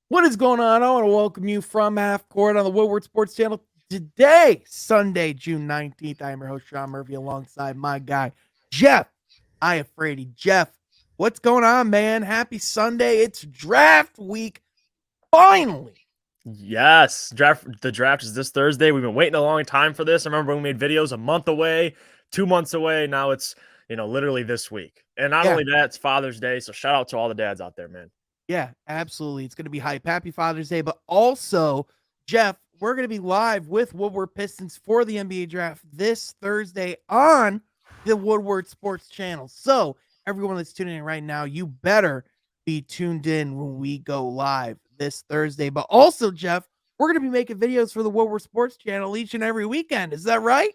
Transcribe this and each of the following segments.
What is going on? I want to welcome you from Half Court on the Woodward Sports Channel. Today, Sunday, June 19th, I am your host, Sean Murphy, alongside my guy, Jeff Iafrady. Jeff, what's going on, man? Happy Sunday. It's draft week, finally. Yes, the draft is this Thursday. We've been waiting a long time for this. I remember when we made videos a month away, 2 months away. Now it's literally this week. And not Yeah, only that, it's Father's Day. So shout out to all the dads out there, man. yeah, absolutely. It's going to be hype. Happy Father's Day. But also, Jeff, we're going to be live with Woodward Pistons for the NBA draft this Thursday on the Woodward Sports Channel. So, everyone that's tuning in right now, you better be tuned in when we go live this Thursday. But also, Jeff, we're going to be making videos for the Woodward Sports Channel each and every weekend. Is that right?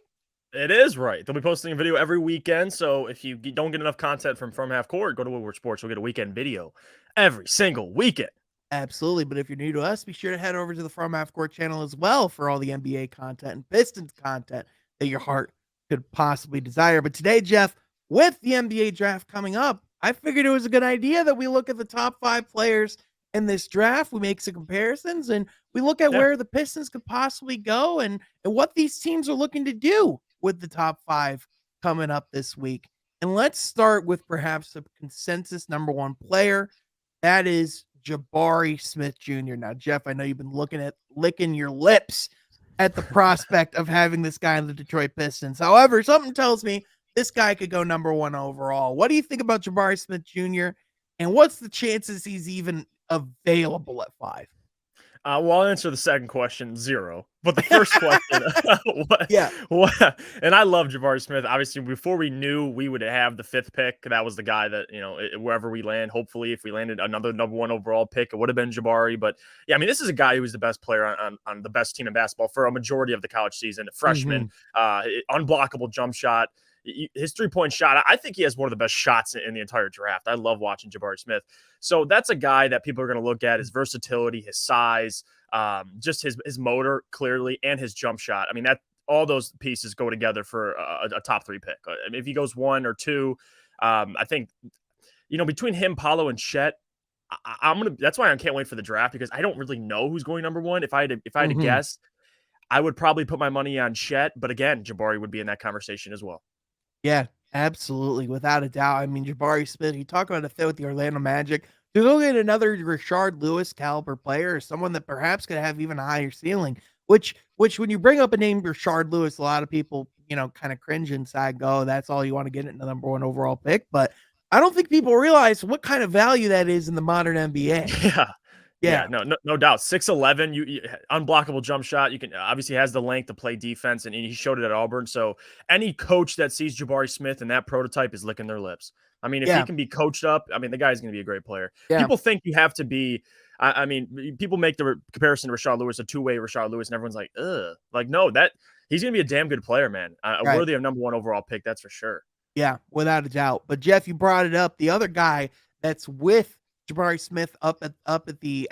It is right. They'll be posting a video every weekend. So if you don't get enough content from Half Court, go to Woodward Sports. You'll get a weekend video every single weekend. Absolutely. But if you're new to us, be sure to head over to the From Half Court channel as well for all the NBA content and Pistons content that your heart could possibly desire. But today, Jeff, with the NBA draft coming up, I figured it was a good idea that we look at the top 5 players in this draft. We make some comparisons and we look at Yeah. where the Pistons could possibly go and what these teams are looking to do with the top 5 coming up this week. And let's start with perhaps a consensus number 1 player. That is Jabari Smith Jr. Now, Jeff, I know you've been licking your lips at the prospect of having this guy in the Detroit Pistons. However, something tells me this guy could go number 1 overall. What do you think about Jabari Smith Jr. and what's the chances he's even available at 5? Well, I'll answer the second question, 0. But the first question, what, Yeah. what? And I love Jabari Smith. Obviously, before we knew we would have the 5th pick, that was the guy that wherever we land. Hopefully, if we landed another number 1 overall pick, it would have been Jabari. But yeah, I mean, this is a guy who was the best player on the best team in basketball for a majority of the college season. A freshman, unblockable jump shot. His 3-point shot, I think he has one of the best shots in the entire draft. I love watching Jabari Smith. So that's a guy that people are going to look at, his versatility, his size, just his motor clearly, and his jump shot. I mean, that all those pieces go together for a top 3 pick. I mean, if he goes 1 or 2, I think between him, Paulo, and Chet, I'm gonna. That's why I can't wait for the draft, because I don't really know who's going number 1. If I had to guess, I would probably put my money on Chet. But again, Jabari would be in that conversation as well. Yeah, absolutely, without a doubt. I mean, Jabari Smith, you talk about a fit with the Orlando Magic. To go get another Rashard Lewis caliber player, or someone that perhaps could have even a higher ceiling, which when you bring up a name Rashard Lewis, a lot of people, kind of cringe inside, go, that's all you want to get in the number 1 overall pick. But I don't think people realize what kind of value that is in the modern NBA. Yeah. Yeah, Yeah. no doubt. 6'11", you unblockable jump shot. You can obviously has the length to play defense, and he showed it at Auburn. So any coach that sees Jabari Smith and that prototype is licking their lips. I mean, if he Yeah. can be coached up, I mean, the guy's going to be a great player. Yeah. People think you have to be. I mean, people make the comparison to Rashard Lewis, a two-way Rashard Lewis, and everyone's like, ugh. Like, no, that he's going to be a damn good player, man. Right. Worthy of number 1 overall pick, that's for sure. Yeah, without a doubt. But Jeff, you brought it up. The other guy that's with Jabari Smith up at the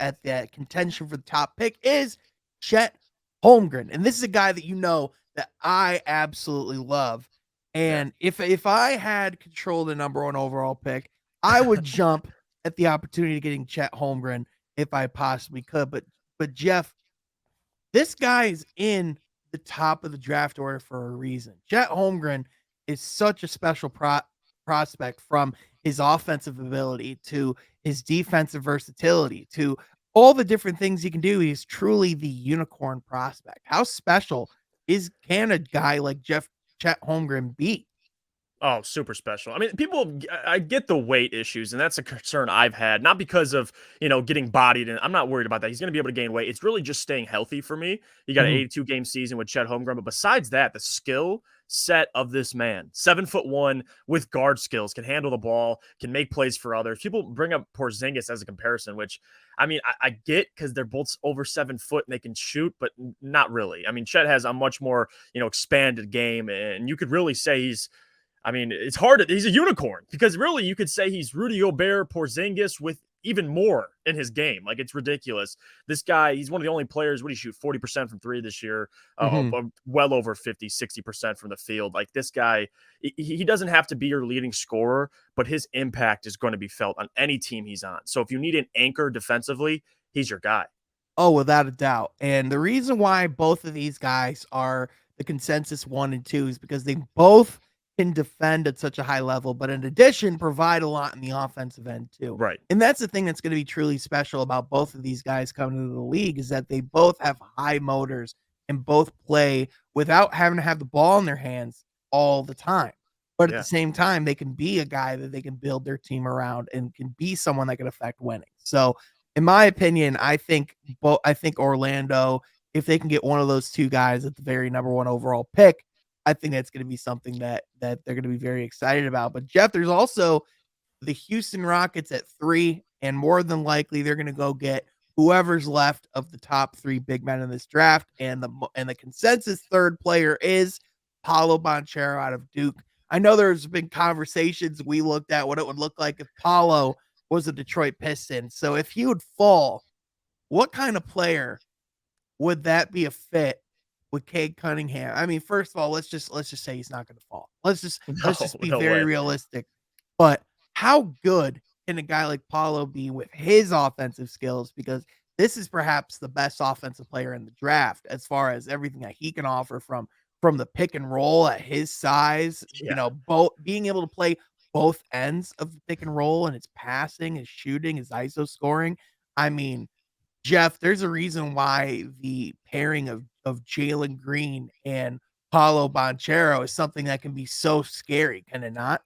contention for the top pick is Chet Holmgren. And this is a guy that I absolutely love. Yeah. And if I had control of the number 1 overall pick, I would jump at the opportunity of getting Chet Holmgren if I possibly could. But Jeff, this guy is in the top of the draft order for a reason. Chet Holmgren is such a special prospect, from his offensive ability to his defensive versatility to all the different things he can do. He's truly the unicorn prospect. How special can a guy like Chet Holmgren be? Oh, super special. I mean, I get the weight issues, and that's a concern I've had, not because of, getting bodied, and I'm not worried about that. He's going to be able to gain weight. It's really just staying healthy for me. You got an 82-game season with Chet Holmgren, but besides that, the skill set of this man, 7'1" with guard skills, can handle the ball, can make plays for others. People bring up Porzingis as a comparison, which, I mean, I get, because they're both over 7 foot and they can shoot, but not really. I mean, Chet has a much more, expanded game, and you could really say it's hard. He's a unicorn, because really you could say he's Rudy Gobert, Porzingis with even more in his game. Like, it's ridiculous. This guy, he's one of the only players. What do you shoot? 40% from 3 this year, well over 50, 60% from the field. Like, this guy, he doesn't have to be your leading scorer, but his impact is going to be felt on any team he's on. So if you need an anchor defensively, he's your guy. Oh, without a doubt. And the reason why both of these guys are the consensus 1 and 2 is because they both can defend at such a high level, but in addition, provide a lot in the offensive end too. Right. And that's the thing that's going to be truly special about both of these guys coming into the league is that they both have high motors and both play without having to have the ball in their hands all the time. But at Yeah. the same time, they can be a guy that they can build their team around and can be someone that can affect winning. So in my opinion, I think Orlando, if they can get one of those two guys at the very number 1 overall pick, I think that's going to be something that they're going to be very excited about. But Jeff, there's also the Houston Rockets at 3, and more than likely they're going to go get whoever's left of the top 3 big men in this draft. And the consensus third player is Paolo Banchero out of Duke. I know there's been conversations we looked at what it would look like if Paolo was a Detroit Piston. So if he would fall, what kind of player would that be a fit with Cade Cunningham? I mean, first of all, let's just say he's not going to fall. Let's just be No very way. realistic. But how good can a guy like Paulo be with his offensive skills? Because this is perhaps the best offensive player in the draft as far as everything that he can offer from the pick and roll at his size, Yeah. both being able to play both ends of the pick and roll and his passing, his shooting, his ISO scoring. I mean, Jeff, there's a reason why the pairing of Jalen Green and Paulo Banchero is something that can be so scary, can it not?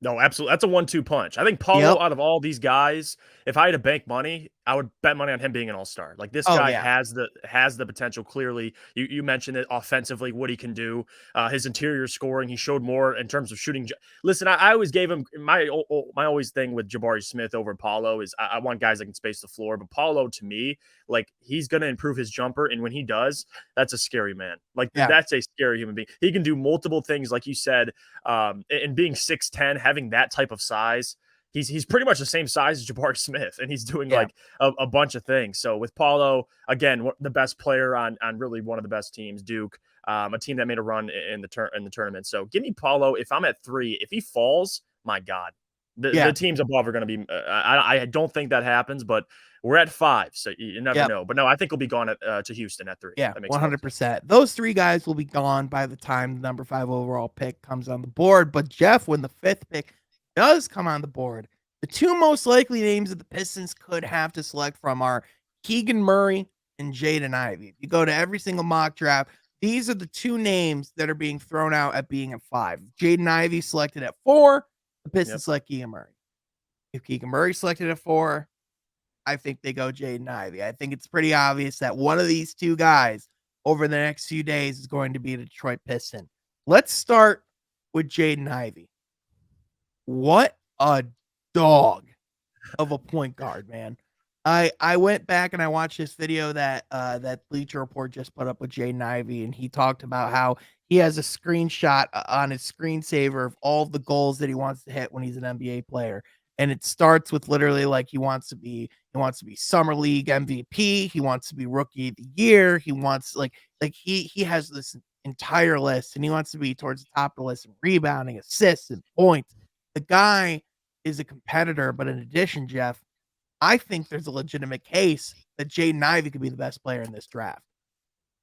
No, absolutely. That's a 1-2 punch. I think Paulo, Yep. out of all these guys, if I had to bank money, I would bet money on him being an all-star. Like this Oh, guy yeah. has the potential. Clearly, you mentioned it offensively, what he can do. His interior scoring, he showed more in terms of shooting. Listen, I always gave him my always thing with Jabari Smith over Paulo is I want guys that can space the floor, but Paulo to me, like he's gonna improve his jumper, and when he does, that's a scary man. Like Yeah. that's a scary human being. He can do multiple things, like you said. And being 6'10", having that type of size, he's pretty much the same size as Jabari Smith, and he's doing like a bunch of things. So with Paulo, again, the best player on really one of the best teams, Duke, a team that made a run in the tournament. So give me Paulo. If I'm at 3, if he falls, my God, the teams above are going to be. I don't think that happens, but we're at 5, so you never know. But no, I think he'll be gone to Houston at 3. Yeah, That makes 100%. Those 3 guys will be gone by the time the number 5 overall pick comes on the board. But Jeff, when the 5th pick does come on the board, the 2 most likely names that the Pistons could have to select from are Keegan Murray and Jaden Ivey. If you go to every single mock draft, these are the 2 names that are being thrown out at being at 5. Jaden Ivey selected at 4, the Pistons select Keegan Murray. If Keegan Murray selected at 4, I think they go Jaden Ivey. I think it's pretty obvious that one of these 2 guys over the next few days is going to be a Detroit Piston. Let's start with Jaden Ivey. What a dog of a point guard, man. I went back and I watched this video that that Bleacher Report just put up with Jaden Ivey, and he talked about how he has a screenshot on his screensaver of all the goals that he wants to hit when he's an NBA player. And it starts with literally like he wants to be summer league MVP, he wants to be rookie of the year, he wants like he has this entire list, and he wants to be towards the top of the list in rebounding, assists, and points. The guy is a competitor, but in addition, Jeff, I think there's a legitimate case that Jaden Ivey could be the best player in this draft.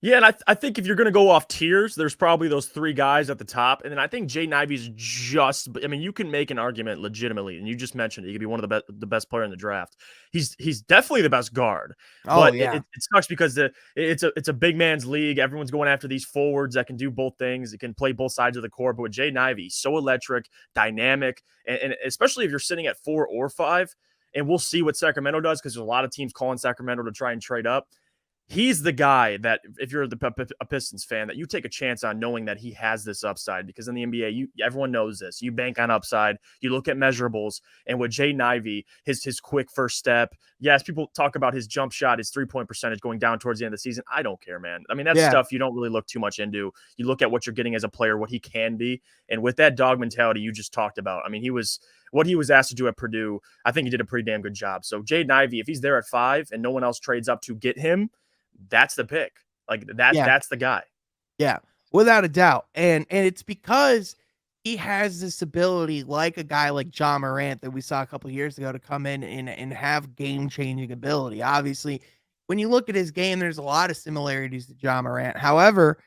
Yeah, and I think if you're going to go off tiers, there's probably those 3 guys at the top. And then I think Jaden Ivey's just – I mean, you can make an argument legitimately, and you just mentioned it. He could be one of the best player in the draft. He's definitely the best guard. But it sucks because it's a big man's league. Everyone's going after these forwards that can do both things. It can play both sides of the court. But with Jaden Ivey, he's so electric, dynamic, and especially if you're sitting at 4 or 5, and we'll see what Sacramento does because there's a lot of teams calling Sacramento to try and trade up. He's the guy that if you're a Pistons fan, that you take a chance on knowing that he has this upside, because in the NBA, everyone knows this. You bank on upside. You look at measurables, and with Jaden Ivey, his quick first step. Yes, people talk about his jump shot, his 3-point percentage going down towards the end of the season. I don't care, man. I mean, that's stuff you don't really look too much into. You look at what you're getting as a player, what he can be, and with that dog mentality you just talked about. I mean, what he was asked to do at Purdue, I think he did a pretty damn good job. So Jaden Ivey, if he's there at 5 and no one else trades up to get him, that's the pick. Like that's the guy. Yeah, without a doubt. And it's because he has this ability, like a guy like John Morant that we saw a couple years ago, to come in and have game-changing ability. Obviously, when you look at his game, there's a lot of similarities to John Morant. However,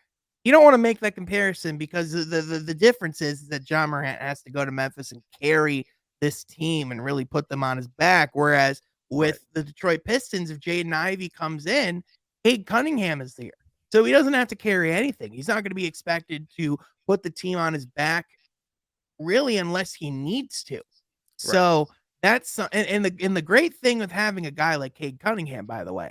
you don't wanna make that comparison because the difference is that John Morant has to go to Memphis and carry this team and really put them on his back, whereas Right. with the Detroit Pistons, if Jaden Ivey comes in, Cade Cunningham is there. So he doesn't have to carry anything. He's not gonna be expected to put the team on his back really unless he needs to. Right. So that's and the great thing with having a guy like Cade Cunningham, by the way,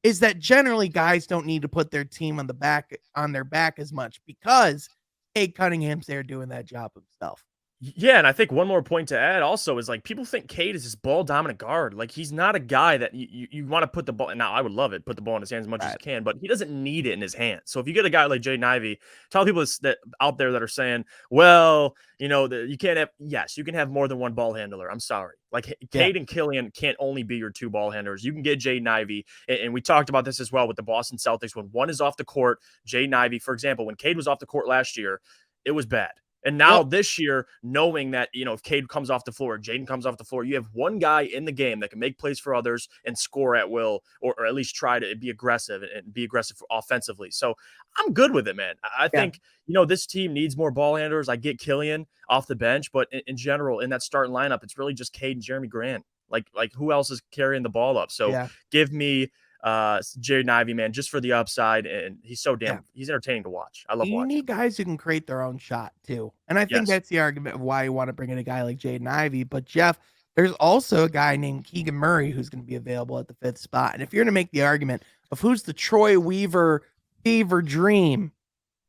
is that generally guys don't need to put their team on their back as much because Cade Cunningham's there doing that job himself. Yeah, and I think one more point to add also is like people think Cade is this ball dominant guard. Like he's not a guy that you want to put the ball. Now I would love it, put the ball in his hands as much as Right. you can, but he doesn't need it in his hands. So if you get a guy like Jaden Ivey, tell people that out there that are saying, well, you can't have. Yes, you can have more than one ball handler. I'm sorry. Like Yeah. Cade and Killian can't only be your two ball handlers. You can get Jaden Ivey, and we talked about this as well with the Boston Celtics. When one is off the court, Jaden Ivey, for example, when Cade was off the court last year, it was bad. And now Yep. this year, knowing that, if Cade comes off the floor, Jaden comes off the floor, you have one guy in the game that can make plays for others and score at will, or at least try to be aggressive and be aggressive offensively. So I'm good with it, man. I Yeah. think, this team needs more ball handlers. I get Killian off the bench, but in general, in that starting lineup, it's really just Cade and Jeremy Grant. Like who else is carrying the ball up? So Yeah. give me Jaden Ivey, man, just for the upside. And he's Yeah. he's entertaining to watch. I love You watching need him. guys who can create their own shot too. And I think Yes. that's the argument of why you want to bring in a guy like Jaden Ivey. But Jeff, there's also a guy named Keegan Murray who's going to be available at the fifth spot. And if you're going to make the argument of who's the Troy Weaver fever dream,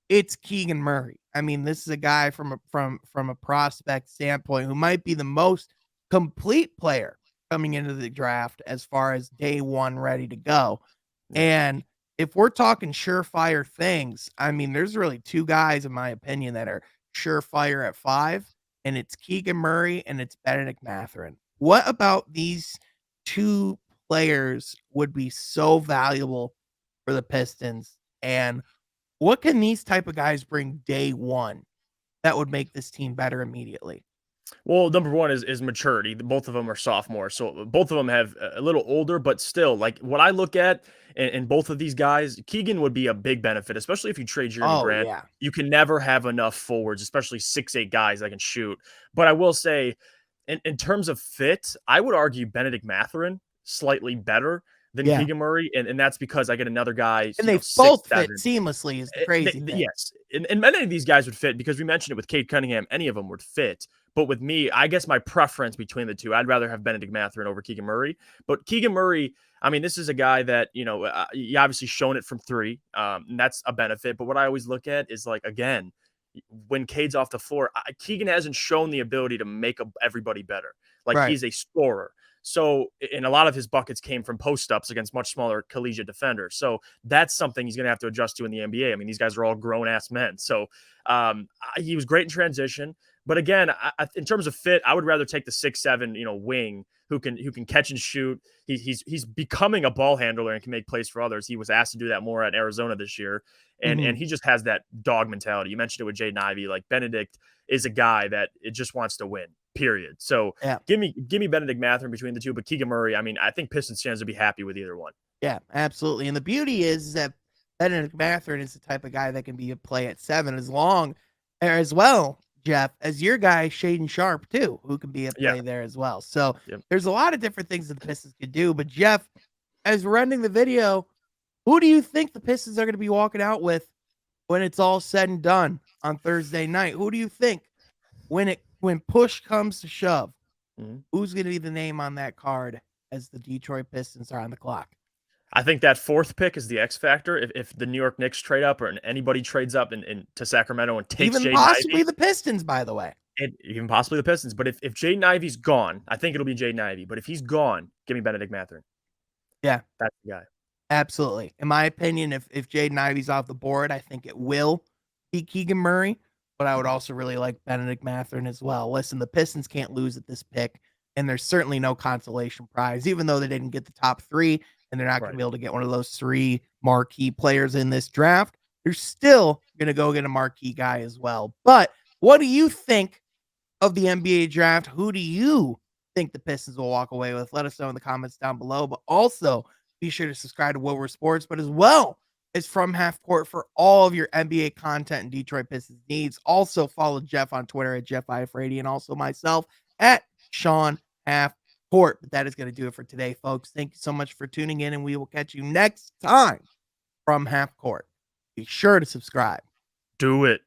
it's Keegan Murray. I mean, this is a guy from a prospect standpoint who might be the most complete player coming into the draft as far as day one ready to go. Yeah. And if we're talking surefire things, I mean, there's really two guys, in my opinion, that are surefire at 5, and it's Keegan Murray and it's Benedict Mathurin. What about these two players would be so valuable for the Pistons? And what can these type of guys bring day one that would make this team better immediately? Well, number one is maturity. Both of them are sophomores, so both of them have a little older, but still, like what I look at in both of these guys, Keegan would be a big benefit, especially if you trade Jeremy Oh, Grant. yeah. You can never have enough forwards, especially 6'8" guys that can shoot. But I will say, in terms of fit, I would argue Benedict Mathurin slightly better than Yeah. Keegan Murray, and that's because I get another guy, And they 6'7". both fit seamlessly is the crazy thing. Yes, and many of these guys would fit because we mentioned it with Cade Cunningham. Any of them would fit. But with me, I guess my preference between the two, I'd rather have Benedict Mathurin over Keegan Murray. But Keegan Murray, I mean, this is a guy that, you obviously shown it from 3, and that's a benefit. But what I always look at is, like, again, when Cade's off the floor, Keegan hasn't shown the ability to make everybody better. Like, Right. he's a scorer. So, and a lot of his buckets came from post-ups against much smaller collegiate defenders. So that's something he's going to have to adjust to in the NBA. I mean, these guys are all grown-ass men. So he was great in transition. But again, in terms of fit, I would rather take the 6'7", wing who can catch and shoot. He's becoming a ball handler and can make plays for others. He was asked to do that more at Arizona this year, and Mhm. he just has that dog mentality. You mentioned it with Jaden Ivey. Like Benedict is a guy that it just wants to win. Period. So Yeah. give me Benedict Mathurin between the two, but Keegan Murray. I mean, I think Pistons fans would be happy with either one. Yeah, absolutely. And the beauty is that Benedict Mathurin is the type of guy that can be a play at 7 as well, Jeff, as your guy Shaden Sharp too, who can be a Yeah. play there as well. So Yep. there's a lot of different things that the Pistons could do. But Jeff, as we're ending the video, who do you think the Pistons are going to be walking out with when it's all said and done on Thursday night? Who do you think when push comes to shove, Mhm. who's going to be the name on that card as the Detroit Pistons are on the clock? I think that 4th pick is the X factor. If the New York Knicks trade up or anybody trades up and to Sacramento and takes Even Jaden possibly Ivey, the Pistons, by the way. and even possibly the Pistons. But if Jaden Ivey's gone, I think it'll be Jaden Ivey. But if he's gone, give me Benedict Mathurin. Yeah. That's the guy. Absolutely. In my opinion, if Jaden Ivey's off the board, I think it will be Keegan Murray, but I would also really like Benedict Mathurin as well. Listen, the Pistons can't lose at this pick, and there's certainly no consolation prize, even though they didn't get the top 3, and they're not going Right. to be able to get one of those 3 marquee players in this draft. They're still going to go get a marquee guy as well. But What do you think of the NBA draft? Who do you think the Pistons will walk away with? Let us know in the comments down below. But also be sure to subscribe to Wilbur Sports, but as well as From Half Court for all of your NBA content and Detroit Pistons needs. Also follow Jeff on Twitter at JeffIFrady and also myself at Sean Half Court. But that is going to do it for today, folks. Thank you so much for tuning in, and we will catch you next time from Half Court. Be sure to subscribe. Do it.